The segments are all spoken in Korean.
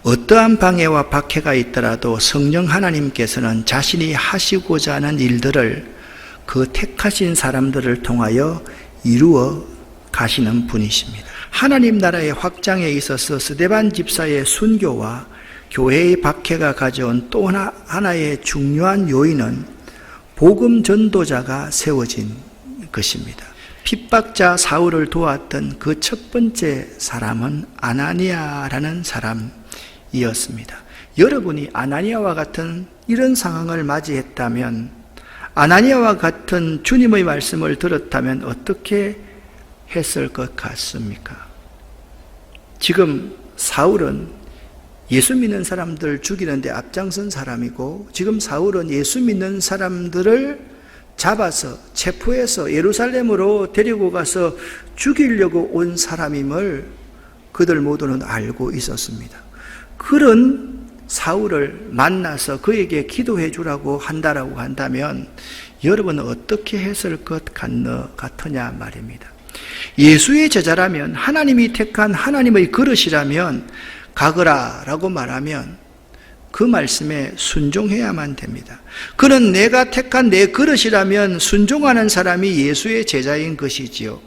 어떠한 방해와 박해가 있더라도 성령 하나님께서는 자신이 하시고자 하는 일들을 그 택하신 사람들을 통하여 이루어 가시는 분이십니다. 하나님 나라의 확장에 있어서 스데반 집사의 순교와 교회의 박해가 가져온 또 하나의 중요한 요인은 복음 전도자가 세워진 것입니다. 핍박자 사울을 도왔던 그 첫 번째 사람은 아나니아라는 사람이었습니다. 여러분이 아나니아와 같은 이런 상황을 맞이했다면, 아나니아와 같은 주님의 말씀을 들었다면 어떻게 했을 것 같습니까? 지금 사울은 예수 믿는 사람들 죽이는데 앞장선 사람이고, 지금 사울은 예수 믿는 사람들을 잡아서 체포해서 예루살렘으로 데리고 가서 죽이려고 온 사람임을 그들 모두는 알고 있었습니다. 그런 사울을 만나서 그에게 기도해 주라고 한다라고 한다면 여러분은 어떻게 했을 것 같으냐 말입니다. 예수의 제자라면, 하나님이 택한 하나님의 그릇이라면 가거라 라고 말하면 그 말씀에 순종해야만 됩니다. 그는 내가 택한 내 그릇이라면 순종하는 사람이 예수의 제자인 것이지요.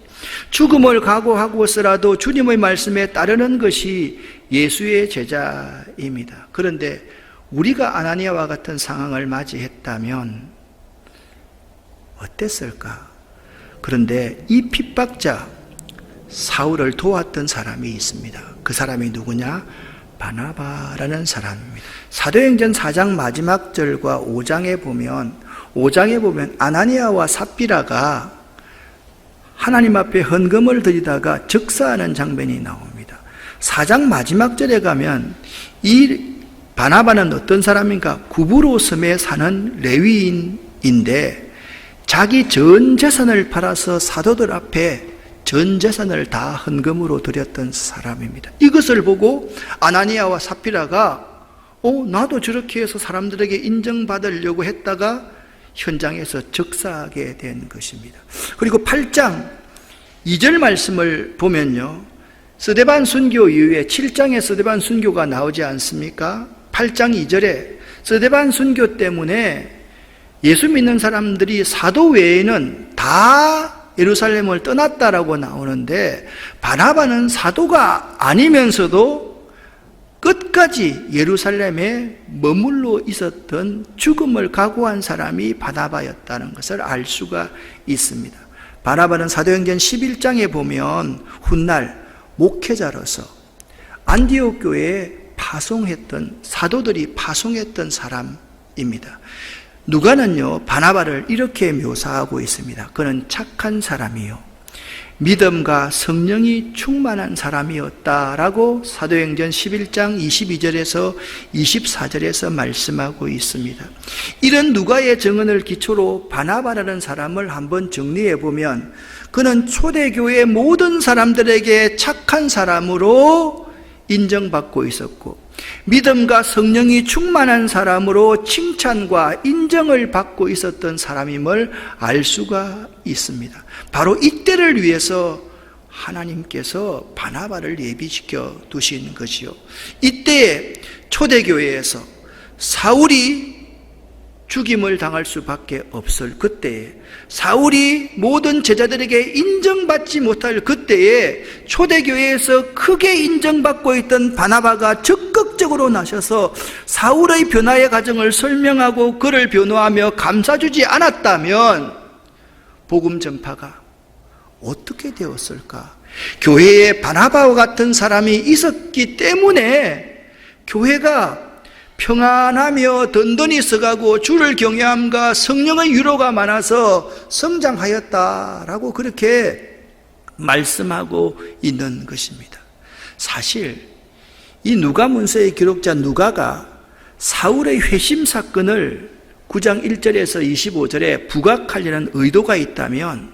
죽음을 각오하고서라도 주님의 말씀에 따르는 것이 예수의 제자입니다. 그런데 우리가 아나니아와 같은 상황을 맞이했다면 어땠을까? 그런데 이 핍박자 사울을 도왔던 사람이 있습니다. 그 사람이 누구냐? 바나바라는 사람입니다. 사도행전 4장 마지막 절과 5장에 보면 아나니아와 삽비라가 하나님 앞에 헌금을 드리다가 즉사하는 장면이 나옵니다. 4장 마지막 절에 가면 이 바나바는 어떤 사람인가? 구브로 섬에 사는 레위인인데 자기 전 재산을 팔아서 사도들 앞에 전 재산을 다 헌금으로 드렸던 사람입니다. 이것을 보고 아나니아와 삽비라가 나도 저렇게 해서 사람들에게 인정받으려고 했다가 현장에서 즉사하게 된 것입니다. 그리고 8장 2절 말씀을 보면요, 스데반 순교 이후에 7장에 스데반 순교가 나오지 않습니까? 8장 2절에 스데반 순교 때문에 예수 믿는 사람들이 사도 외에는 다 예루살렘을 떠났다라고 나오는데, 바나바는 사도가 아니면서도 끝까지 예루살렘에 머물러 있었던 죽음을 각오한 사람이 바나바였다는 것을 알 수가 있습니다. 바나바는 사도행전 11장에 보면 훗날 목회자로서 안디옥 교회에 사도들이 파송했던 사람입니다. 누가는요, 바나바를 이렇게 묘사하고 있습니다. 그는 착한 사람이요, 믿음과 성령이 충만한 사람이었다라고 사도행전 11장 22절에서 24절에서 말씀하고 있습니다. 이런 누가의 증언을 기초로 바나바라는 사람을 한번 정리해 보면, 그는 초대교회 모든 사람들에게 착한 사람으로 인정받고 있었고, 믿음과 성령이 충만한 사람으로 칭찬과 인정을 받고 있었던 사람임을 알 수가 있습니다. 바로 이때를 위해서 하나님께서 바나바를 예비시켜 두신 것이요, 이때 초대교회에서 사울이 죽임을 당할 수밖에 없을 그때에, 사울이 모든 제자들에게 인정받지 못할 그때에 초대교회에서 크게 인정받고 있던 바나바가 적극적으로 나서서 사울의 변화의 과정을 설명하고 그를 변호하며 감싸주지 않았다면 복음 전파가 어떻게 되었을까? 교회에 바나바와 같은 사람이 있었기 때문에 교회가 평안하며 든든히 서가고 주를 경외함과 성령의 위로가 많아서 성장하였다라고 그렇게 말씀하고 있는 것입니다. 사실 이 누가문서의 기록자 누가가 사울의 회심 사건을 9장 1절에서 25절에 부각하려는 의도가 있다면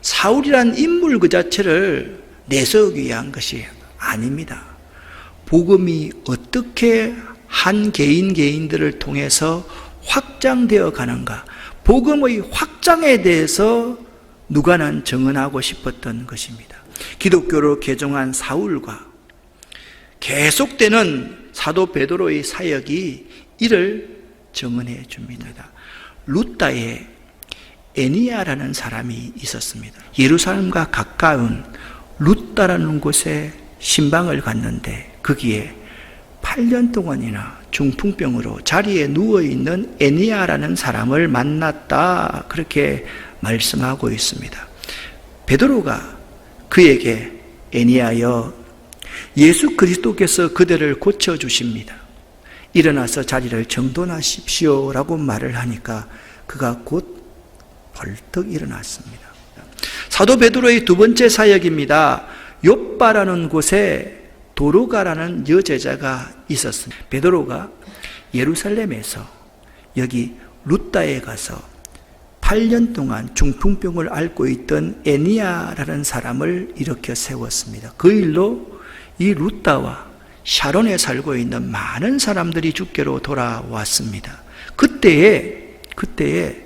사울이란 인물 그 자체를 내세우기 위한 것이 아닙니다. 복음이 어떻게 한 개인들을 통해서 확장되어 가는가, 복음의 확장에 대해서 누가는 증언하고 싶었던 것입니다. 기독교로 개종한 사울과 계속되는 사도 베드로의 사역이 이를 증언해 줍니다. 루다에 에니야라는 사람이 있었습니다. 예루살렘과 가까운 루다라는 곳에 신방을 갔는데 거기에 8년 동안이나 중풍병으로 자리에 누워있는 에니야라는 사람을 만났다, 그렇게 말씀하고 있습니다. 베드로가 그에게 에니야여, 예수 그리스도께서 그대를 고쳐주십니다. 일어나서 자리를 정돈하십시오 라고 말을 하니까 그가 곧 벌떡 일어났습니다. 사도 베드로의 두 번째 사역입니다. 욥바라는 곳에 도로가라는 여제자가 있었습니다. 베드로가 예루살렘에서 여기 루다에 가서 8년 동안 중풍병을 앓고 있던 에니야라는 사람을 일으켜 세웠습니다. 그 일로 이 루다와 샤론에 살고 있는 많은 사람들이 주께로 돌아왔습니다. 그때에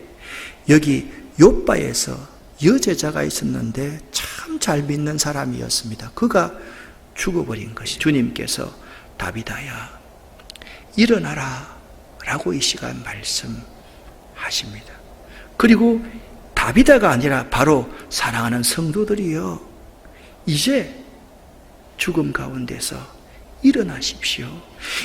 여기 욥바에서 여제자가 있었는데 참 잘 믿는 사람이었습니다. 그가 죽어버린 것이, 주님께서 다윗아야 일어나라 라고 이 시간 말씀하십니다. 그리고 다윗아가 아니라 바로 사랑하는 성도들이여, 이제 죽음 가운데서 일어나십시오.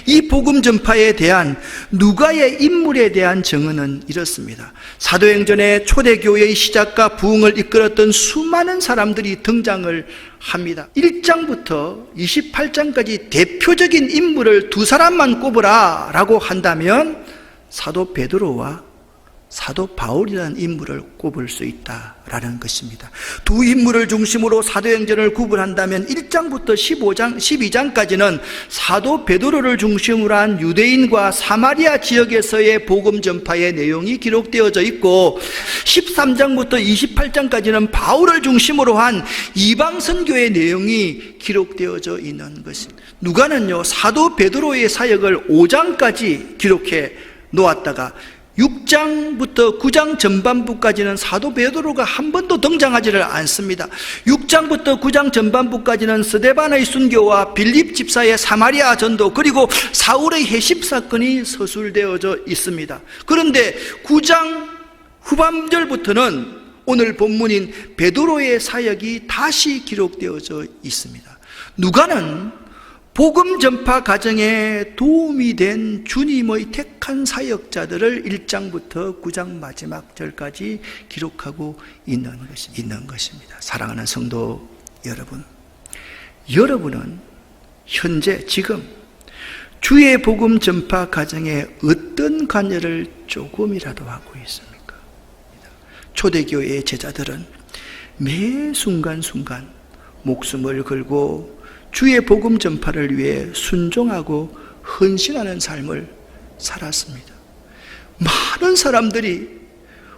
이 복음 전파에 대한 누가의 인물에 대한 증언은 이렇습니다. 사도행전의 초대교회의 시작과 부흥을 이끌었던 수많은 사람들이 등장을 합니다. 1장부터 28장까지 대표적인 인물을 두 사람만 꼽으라 라고 한다면 사도 베드로와 사도 바울이라는 인물을 꼽을 수 있다라는 것입니다. 두 인물을 중심으로 사도행전을 구분한다면 1장부터 12장까지는 사도 베드로를 중심으로 한 유대인과 사마리아 지역에서의 복음 전파의 내용이 기록되어져 있고, 13장부터 28장까지는 바울을 중심으로 한 이방 선교의 내용이 기록되어져 있는 것입니다. 누가는요, 사도 베드로의 사역을 5장까지 기록해 놓았다가 6장부터 9장 전반부까지는 사도 베드로가 한 번도 등장하지를 않습니다. 6장부터 9장 전반부까지는 스데반의 순교와 빌립 집사의 사마리아 전도, 그리고 사울의 해십 사건이 서술되어져 있습니다. 그런데 9장 후반절부터는 오늘 본문인 베드로의 사역이 다시 기록되어져 있습니다. 누가는 복음 전파 과정에 도움이 된 주님의 택한 사역자들을 1장부터 9장 마지막 절까지 기록하고 있는 것입니다. 사랑하는 성도 여러분, 여러분은 현재 지금 주의 복음 전파 과정에 어떤 관여를 조금이라도 하고 있습니까? 초대교회의 제자들은 매 순간순간 목숨을 걸고 주의 복음 전파를 위해 순종하고 헌신하는 삶을 살았습니다. 많은 사람들이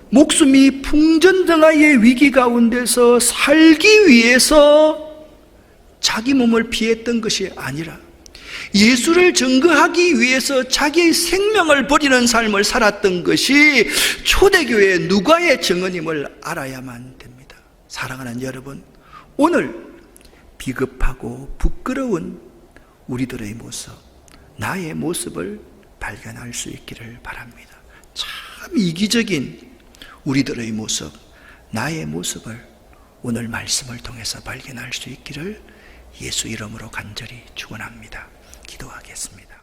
목숨이 풍전등화의 위기 가운데서 살기 위해서 자기 몸을 피했던 것이 아니라 예수를 증거하기 위해서 자기의 생명을 버리는 삶을 살았던 것이 초대교회 누가의 증언임을 알아야만 됩니다. 사랑하는 여러분, 오늘 비겁하고 부끄러운 우리들의 모습, 나의 모습을 발견할 수 있기를 바랍니다. 참 이기적인 우리들의 모습, 나의 모습을 오늘 말씀을 통해서 발견할 수 있기를 예수 이름으로 간절히 축원합니다. 기도하겠습니다.